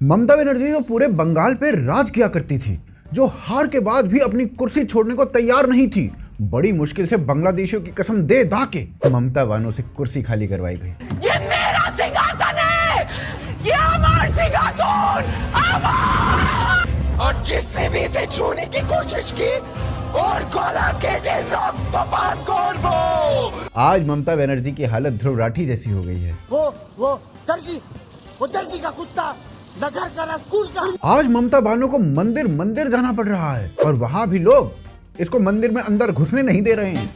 ममता बनर्जी तो पूरे बंगाल पे राज किया करती थी, जो हार के बाद भी अपनी कुर्सी छोड़ने को तैयार नहीं थी। बड़ी मुश्किल से बांग्लादेशियों की कसम दे दा के ममता बानो से कुर्सी खाली करवाई गई। ये मेरा सिंहासन है, ये हमारा सिंहासन, और जिसने भी इसे छूने की कोशिश की और गोला के रक्त पान कर वो। आज ममता बनर्जी की हालत ध्रुव राठी जैसी हो गई है। वो दर्जी का कुत्ता न घर का न स्कूल का। आज ममता बानो को मंदिर मंदिर जाना पड़ रहा है और वहां भी लोग इसको मंदिर में अंदर घुसने नहीं दे रहे हैं।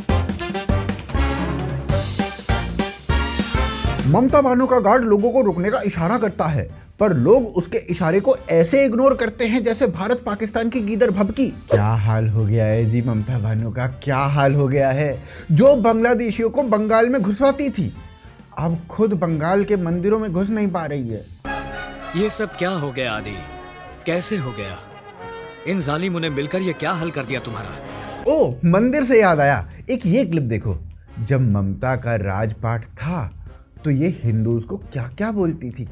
ममता बानो का गार्ड लोगों को रुकने का इशारा करता है, पर लोग उसके इशारे को ऐसे इग्नोर करते हैं जैसे भारत पाकिस्तान की गीदड़ भभकी। क्या हाल हो गया है जी ममता बानो का, क्या हाल हो गया है। जो बांग्लादेशियों को बंगाल में घुसवाती थी, अब खुद बंगाल के मंदिरों में घुस नहीं पा रही है। ये सब क्या हो गया आदि, कैसे हो गया? इन जालिमों ने मिलकर ये क्या हल कर दिया तुम्हारा? ओ, मंदिर से याद आया, एक ये क्लिप देखो। जब ममता का राजपाट था तो ये हिंदूज को क्या क्या बोलती थी।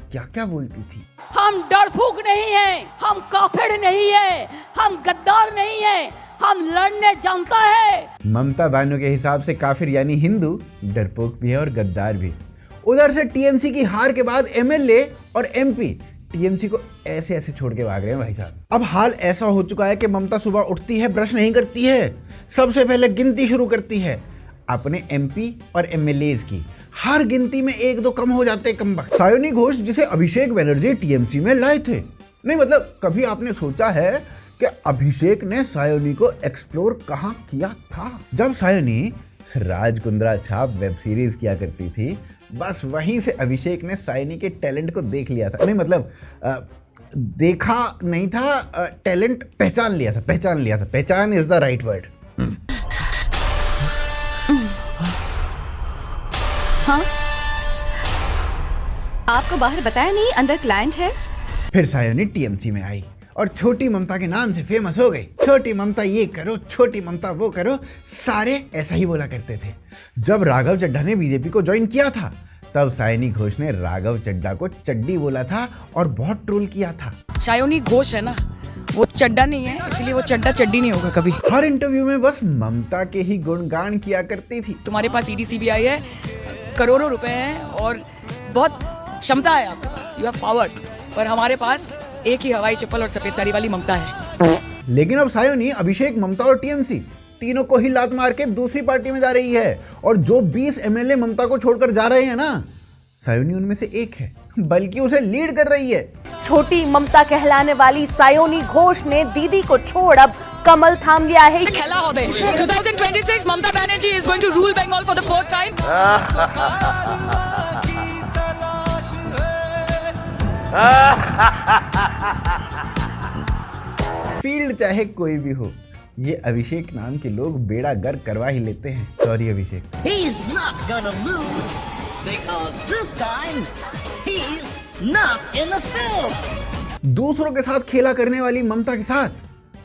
हम डरपोक नहीं हैं, हम काफिर नहीं हैं, हम गद्दार नहीं हैं, हम लड़ने जानता है। ममता बानो के हिसाब से काफिर यानी हिंदू डरपोक भी है और गद्दार भी। उधर से टीएमसी की हार के बाद एमएलए और एमपी टीएमसी को ऐसे ऐसे छोड़ के भाग रहे हैं भाई साहब। अब हाल ऐसा हो चुका है कि ममता सुबह उठती है, ब्रश नहीं करती है, सबसे पहले गिनती शुरू करती है अपने एमपी और एमएलएज की। हर गिनती में एक दो कम हो जाते हैं कमबख्त। सायोनी घोष जिसे अभिषेक बनर्जी टीएमसी में लाए थे, नहीं मतलब कभी आपने सोचा है कि अभिषेक ने सायोनी को एक्सप्लोर कहाँ किया था? जब सायोनी राज कुंद्रा छाप वेब सीरीज किया करती थी, बस वहीं से अभिषेक ने सायोनी के टैलेंट को देख लिया था। नहीं मतलब देखा नहीं था, टैलेंट पहचान लिया था। पहचान इज द राइट वर्ड। हाँ? आपको बाहर बताया नहीं अंदर क्लाइंट है? फिर सायोनी टीएमसी में आई और छोटी ममता के नाम से फेमस हो गई। छोटी ममता ये करो, छोटी ममता वो करो, सारे ऐसा ही बोला करते थे। जब राघव चड्ढा ने बीजेपी को ज्वाइन किया था, तब सायोनी घोष ने राघव चड्ढा को चड्डी बोला था और बहुत ट्रोल किया था। सायोनी घोष है ना, वो चड्डा नहीं है, इसलिए वो चड्डा चड्डी नहीं होगा कभी। हर इंटरव्यू में बस ममता के ही गुणगान किया करती थी। तुम्हारे पास ईडीसीबीआई है, करोड़ों रुपए हैं और बहुत क्षमता है आपके पास, यू हैव पावर, पर हमारे पास एक ही हवाई चप्पल और सफेद साड़ी वाली ममता है। लेकिन अब सायोनी, अभिषेक, ममता और टीएमसी तीनों को ही लात मार के दूसरी पार्टी में जा रही है। और जो 20 एमएलए ममता को छोड़कर जा रहे हैं ना, सायोनी उनमें से एक है, बल्कि उसे लीड कर रही है। छोटी ममता कहलाने वाली सायोनी घोष ने दीदी को छोड़ अब कमल थाम लिया है। खेला होबे 2026 Mamata Banerjee is going to rule Bengal for the fourth time. Field चाहे कोई भी हो, ये अभिषेक नाम के लोग बेड़ा गर्क करवा ही लेते हैं। Sorry Abhishek. He's not gonna lose because this time he's not in the field. दूसरों के साथ खेला करने वाली ममता के साथ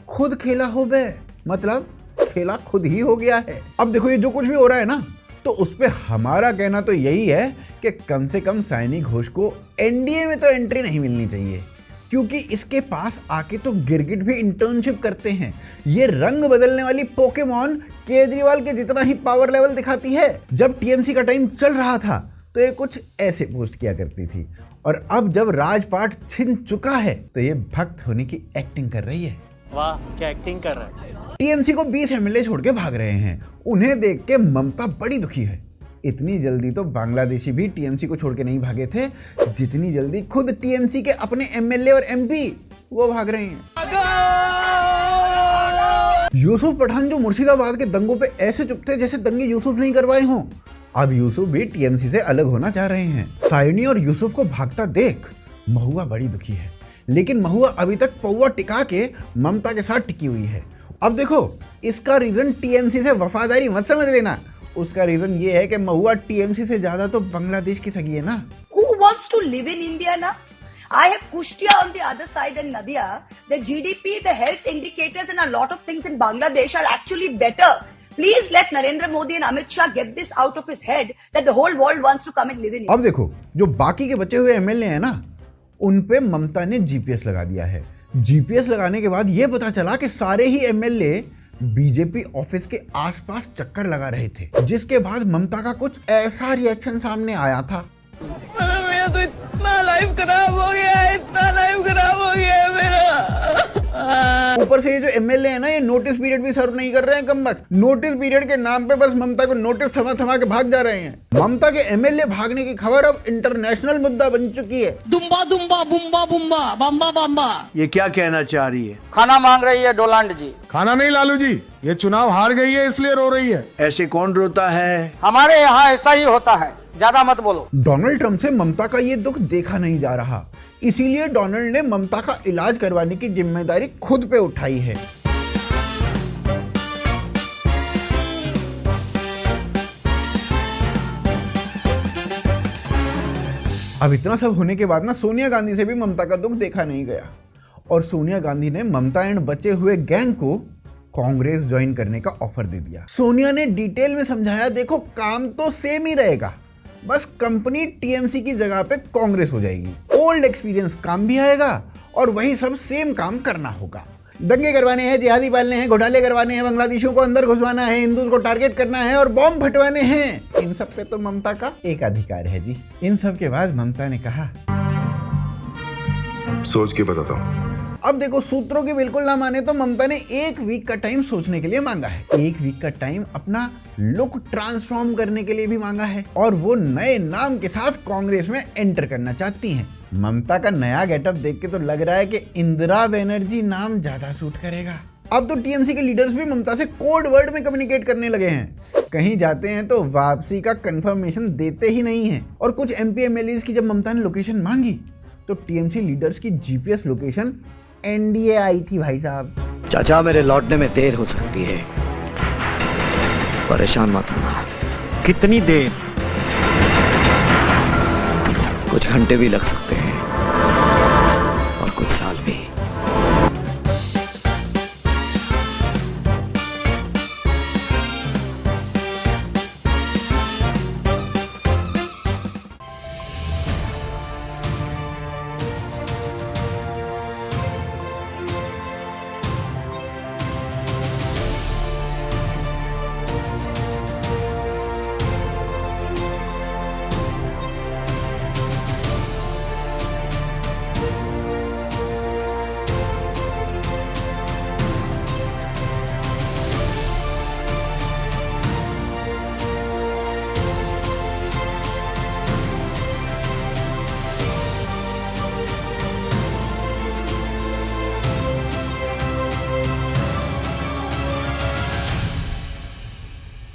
खुद खेला हो बे, मतलब खेला खुद ही हो गया है। अब देखो ये जो कुछ भी हो रहा है ना, तो उस पे हमारा कहना तो यही है कि कम से कम सायोनी घोष को एनडीए में तो एंट्री नहीं मिलनी चाहिए, क्योंकि इसके पास आके तो गिरगिट भी इंटर्नशिप करते हैं। ये रंग बदलने वाली पोकेमॉन केजरीवाल के जितना ही पावर लेवल दिखाती है। जब टीएमसी का टाइम चल रहा था तो ये कुछ ऐसे पोस्ट किया करती थी, और अब जब राजपाट छिन चुका है तो ये भक्त होने की एक्टिंग कर रही है। वाह, क्या एक्टिंग कर रहा है। टीएमसी को 20 एमएलए छोड़ के भाग रहे हैं। उन्हें देख के ममता बड़ी दुखी है। इतनी जल्दी तो बांग्लादेशी भी टीएमसी को छोड़ के नहीं भागे थे, जितनी जल्दी खुद टीएमसी के अपने एमएलए और एमपी वो भाग रहे हैं। यूसुफ पठान जो मुर्शिदाबाद के दंगों पे ऐसे चुप थे जैसे दंगे यूसुफ नहीं करवाए हों, अब यूसुफ भी टीएमसी से अलग होना चाह रहे हैं। सायोनी और यूसुफ को भागता देख महुआ बड़ी दुखी है, लेकिन महुआ अभी तक पौवा टिका के ममता के साथ टिकी हुई है। अब देखो, इसका रीजन टीएमसी से वफादारी मत समझ लेना, उसका रीजन ये है कि महुआ टीएमसी से ज्यादा तो बांग्लादेश की सगी है ना। Who wants to live in India now? I have Kushtia on the other side and Nadia. The GDP, the health indicators and a lot of things in Bangladesh are actually better. Please let Narendra Modi and Amit Shah get this out of his head that the whole world wants to come and live in India. अब देखो, जो बाकी के बचे हुए MLA हैं ना, उन पे ममता ने जीपीएस लगा दिया है। जीपीएस लगाने के बाद ये पता चला कि सारे ही एमएलए बीजेपी ऑफिस के आसपास चक्कर लगा रहे थे, जिसके बाद ममता का कुछ ऐसा रिएक्शन सामने आया था। मेरा तो इतना लाइफ खराब हो गया है, इतना लाइफ खराब हो गया है मेरा। ऊपर से ये जो एमएलए है ना, ये नोटिस पीरियड भी सर्व नहीं कर रहे हैं कमबख्त। नोटिस पीरियड के नाम पे बस ममता को नोटिस थमा थमा के भाग जा रहे हैं। ममता के एमएलए भागने की खबर अब इंटरनेशनल मुद्दा बन चुकी है। दुम्बा दुम्बा बुम्बा बुम्बा बम्बा बम्बा। ये क्या कहना चाह रही है? खाना मांग रही है डोलांड जी। खाना नहीं लालू जी, ये चुनाव हार गई है इसलिए रो रही है। ऐसे कौन रोता है? हमारे यहाँ ऐसा ही होता है, ज्यादा मत बोलो। डोनाल्ड ट्रंप से ममता का ये दुख देखा नहीं जा रहा, इसीलिए डोनाल्ड ने ममता का इलाज करवाने की जिम्मेदारी खुद पे उठाई है। अब इतना सब होने के बाद ना सोनिया गांधी से भी ममता का दुख देखा नहीं गया और सोनिया गांधी ने ममता एंड बचे हुए गैंग को कांग्रेस ज्वाइन करने का ऑफर दे दिया। सोनिया ने डिटेल में समझाया, देखो काम तो सेम ही रहेगा, बस कंपनी टीएमसी की जगह पे कांग्रेस हो जाएगी। ओल्ड एक्सपीरियंस काम भी आएगा और वही सब सेम काम करना होगा। दंगे करवाने हैं, जिहादी पालने हैं, घोटाले करवाने हैं, बांग्लादेशियों को अंदर घुसवाना है, हिंदुओं को टारगेट करना है और बॉम्ब फटवाने हैं। इन सब पे तो ममता का एक अधिकार है जी। इन सब के बाद ममता ने कहा, सोच के बताता हूँ। अब देखो, सूत्रों की बिल्कुल ना माने तो ममता ने 1 वीक का टाइम सोचने के लिए मांगा है। 1 वीक का टाइम अपना लुक ट्रांसफॉर्म करने के लिए भी मांगा है और वो नए नाम के साथ कांग्रेस में एंटर करना चाहती हैं। ममता का नया गेटअप देख के तो लग रहा है कि इंदिरा बनर्जी नाम ज्यादा सूट करेगा। अब तो टीएमसी के लीडर्स भी ममता से कोड वर्ड में कम्युनिकेट करने लगे हैं। कहीं जाते हैं तो वापसी का कंफर्मेशन देते ही नहीं है। और कुछ एमपी एमएलए की जब ममता ने लोकेशन मांगी तो टीएमसी लीडर्स की जीपीएस लोकेशन एनडीए आई थी। भाई साहब, चाचा मेरे लौटने में देर हो सकती है, परेशान मत होना। कितनी देर? कुछ घंटे भी लग सकते हैं।